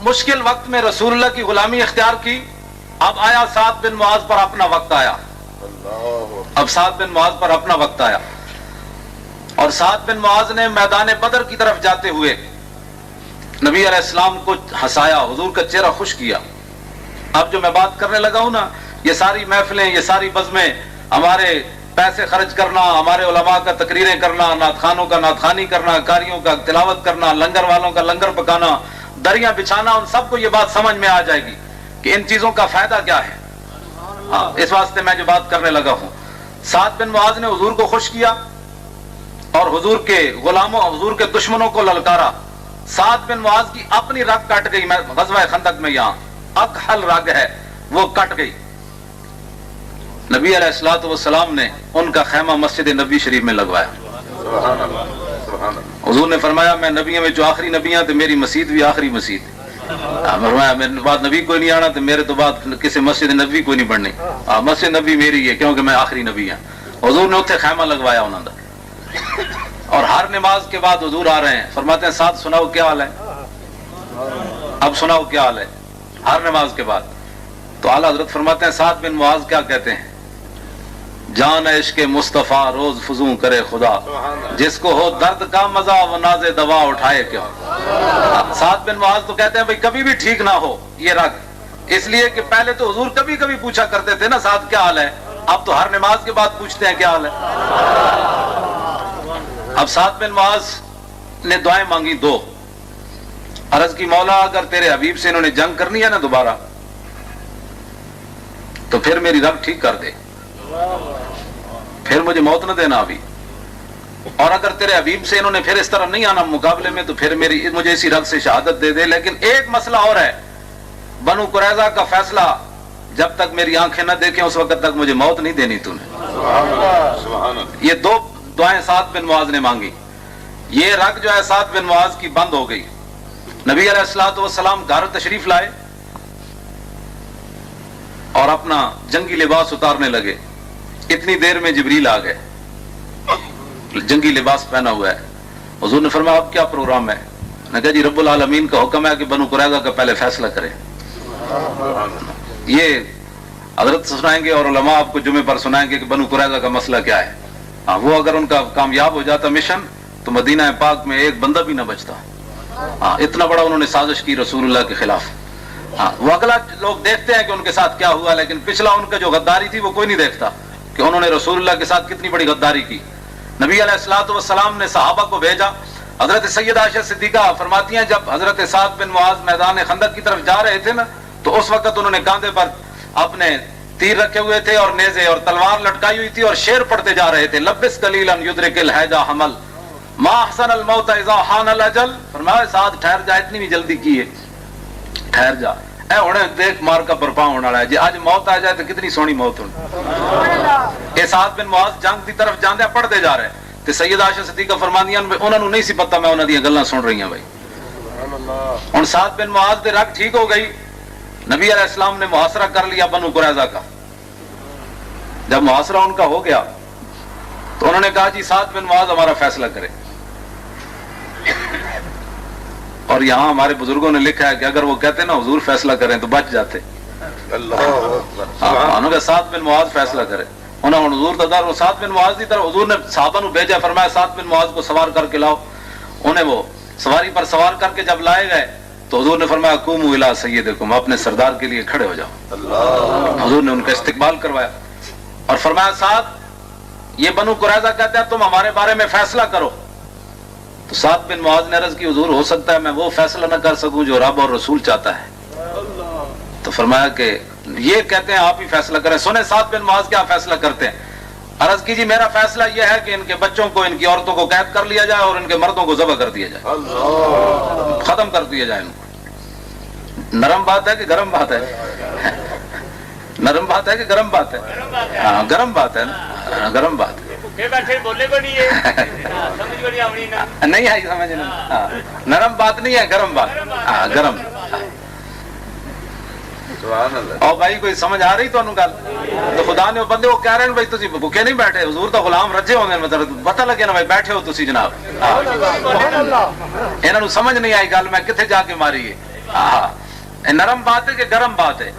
مشکل وقت میں رسول اللہ کی غلامی اختیار کی. اب آیا سعد بن معاذ پر اپنا وقت آیا. اب سعد بن معاذ پر اپنا وقت آیا اور سعد بن معاذ نے میدان بدر کی طرف جاتے ہوئے نبی علیہ السلام کو ہنسایا, حضور کا چہرہ خوش کیا. اب جو میں بات کرنے لگا ہوں نا, یہ ساری محفلیں, یہ ساری بزمیں, ہمارے پیسے خرچ کرنا, ہمارے علماء کا تقریریں کرنا, نعت خانوں کا نعت خوانی کرنا, قاریوں کا تلاوت کرنا, لنگر والوں کا لنگر پکانا, دریاں بچھانا, ان سب کو یہ بات سمجھ میں آ جائے گی کہ ان چیزوں کا فائدہ کیا ہے. اس واسطے میں جو بات کرنے لگا ہوں. سعد بن معاذ نے حضور کو خوش کیا اور حضور کے غلاموں, حضور کے دشمنوں کو للکارا. سعد بن معاذ کی اپنی رگ کٹ گئی. غزوہ خندق میں یہاں اکحل رگ ہے, وہ کٹ گئی. نبی علیہ الصلوۃ والسلام نے ان کا خیمہ مسجد نبی شریف میں لگوایا. حضور نے فرمایا میں نبیوں میں جو آخری نبی ہیں تو میری مسجد بھی آخری مسجد. فرمایا میرے بعد نبی کوئی نہیں آنا تو میرے تو بعد کسی مسجد نبی کوئی نہیں بڑھنی. مسجد نبی میری ہے کیونکہ میں آخری نبی ہوں. حضور نے اتنے خیمہ لگوایا انہوں نے. اور ہر نماز کے بعد حضور آ رہے ہیں, فرماتے ہیں ساتھ سناؤ کیا حال ہے, اب سناؤ کیا حال ہے, ہر نماز کے بعد. تو اعلیٰ حضرت فرماتے ہیں سعد بن معاذ کیا کہتے ہیں, جان عشق مصطفیٰ روز فزوں کرے خدا, جس کو ہو درد کا مزہ وہ ناز دوا اٹھائے کیوں. سعد بن معاذ تو کہتے ہیں بھائی کبھی بھی ٹھیک نہ ہو یہ رگ, اس لیے کہ پہلے تو حضور کبھی کبھی پوچھا کرتے تھے نا سعد کیا حال ہے, اب تو ہر نماز کے بعد پوچھتے ہیں کیا حال ہے. اب سعد بن معاذ نے دعائیں مانگی دو. عرض کی مولا اگر تیرے حبیب سے انہوں نے جنگ کرنی ہے نا دوبارہ تو پھر میری رگ ٹھیک کر دے, پھر مجھے موت نہ دینا ابھی. اور اگر تیرے حبیب سے انہوں نے پھر اس طرح نہیں آنا مقابلے میں تو پھر مجھے اسی رگ سے شہادت دے دے. لیکن ایک مسئلہ اور ہے, بنو قریظہ کا فیصلہ جب تک میری آنکھیں نہ دیکھیں اس وقت تک مجھے موت نہیں دینی تو نے. یہ دو دعائیں سعد بن معاذ نے مانگی. یہ رگ جو ہے سعد بن معاذ کی بند ہو گئی. نبی علیہ الصلوۃ والسلام گھر تشریف لائے اور اپنا جنگی لباس اتارنے لگے. اتنی دیر میں جبریل آ گئے, جنگی لباس پہنا ہوا ہے. حضور نے فرمایا اب کیا پروگرام ہے؟ نے کہا جی رب العالمین کا حکم ہے کہ بنو قریظہ کا پہلے فیصلہ کریں. یہ حضرت سنائیں گے اور علماء آپ کو جمعے پر سنائیں گے کہ بنو قریظہ کا مسئلہ کیا ہے. وہ اگر ان کا کامیاب ہو جاتا مشن تو مدینہ پاک میں ایک بندہ بھی نہ بچتا. اتنا بڑا انہوں نے سازش کی رسول اللہ کے خلاف. وہ اگلا لوگ دیکھتے ہیں کہ ان کے ساتھ کیا ہوا, لیکن پچھلا ان کا جو غداری تھی وہ کوئی نہیں دیکھتا کہ انہوں نے رسول اللہ کے ساتھ کتنی بڑی غداری کی. نبی علیہ الصلوۃ والسلام نے صحابہ کو بھیجا. حضرت سیدہ عائشہ صدیقہ فرماتی ہیں جب حضرت سعد بن معاذ میدان خندق کی طرف جا رہے تھے نا تو اس وقت انہوں نے کاندھے پر اپنے تیر رکھے ہوئے تھے اور نیزے اور تلوار لٹکائی ہوئی تھی اور شعر پڑھتے جا رہے تھے. لبس قلیلا یدرک الہیجا حمل ما احسن الموت اذا حان الاجل. فرمایا سعد ٹھہر جا, اتنی بھی جلدی کی ہے, ٹھہر جا, اے ہونے دیکھ مار کا برپا ہونے والا ہے جی, آج موت آ جائے تو کتنی سونی موت ہونی. اے سعد بن معاذ جنگ کی طرف جاندے پڑھتے جا رہے تے سیدہ عائشہ صدیقہ فرماندیاں انہاں نوں نہیں سی پتہ میں انہاں دی گلاں سن رہی ہوں. بھائی ہن سعد بن معاذ دے رگ ٹھیک ہو گئی. نبی علیہ السلام نے محاصرہ کر لیا بنو قریظہ کا. جب محاصرہ ان کا ہو گیا تو انہوں نے کہا جی سعد بن معاذ ہمارا فیصلہ کرے. اور یہاں ہمارے بزرگوں نے لکھا ہے کہ اگر وہ کہتے نا حضور فیصلہ کریں تو بچ جاتے. انہوں نے سعد بن معاذ فیصلہ کرے. انہوں نے حضور دادار وہ سعد بن معاذ کی طرف حضور نے صحابہ نو بھیجا, فرمایا سعد بن معاذ کو سوار کر کے لاؤ. انہیں وہ سواری پر سوار کر کے جب لائے گئے تو حضور نے فرمایا قوموا الی سیدکم, اپنے سردار کے لیے کھڑے ہو جاؤ. حضور نے ان کا استقبال کروایا اور فرمایا سعد یہ بنو قریظہ کہتے ہیں تم ہمارے بارے میں فیصلہ کرو. تو سعد بن معاذ نے عرض کی حضور ہو سکتا ہے میں وہ فیصلہ نہ کر سکوں جو رب اور رسول چاہتا ہے. تو فرمایا کہ یہ کہتے ہیں آپ ہی فیصلہ کریں. سنیں سعد بن معاذ کیا فیصلہ کرتے ہیں. عرض کیجیے میرا فیصلہ یہ ہے کہ ان کے بچوں کو ان کی عورتوں کو قید کر لیا جائے اور ان کے مردوں کو ذبح کر دیا جائے, ختم کر دیا جائے ان کو. نرم بات ہے کہ گرم بات ہے؟ نرم بات ہے کہ گرم بات ہے؟ ہاں گرم بات ہے نا, گرم بات ہے. نہیں آئی سمجھ نا, نرم بات نہیں ہے گرم بات. ہاں گرم. اور بھائی کوئی سمجھ آ رہی تو گل تو خدا نے بندے وہ کہہ رہے ہیں بھائی تسی بھوکے نہیں بیٹھے, حضور تو غلام رجے ہوندے مطلب پتہ لگے نا بھائی بیٹھے ہو تسی جناب. انہاں نوں سمجھ نہیں آئی گل میں کتھے جا کے ماری ہے. نرم بات ہے کہ گرم بات ہے؟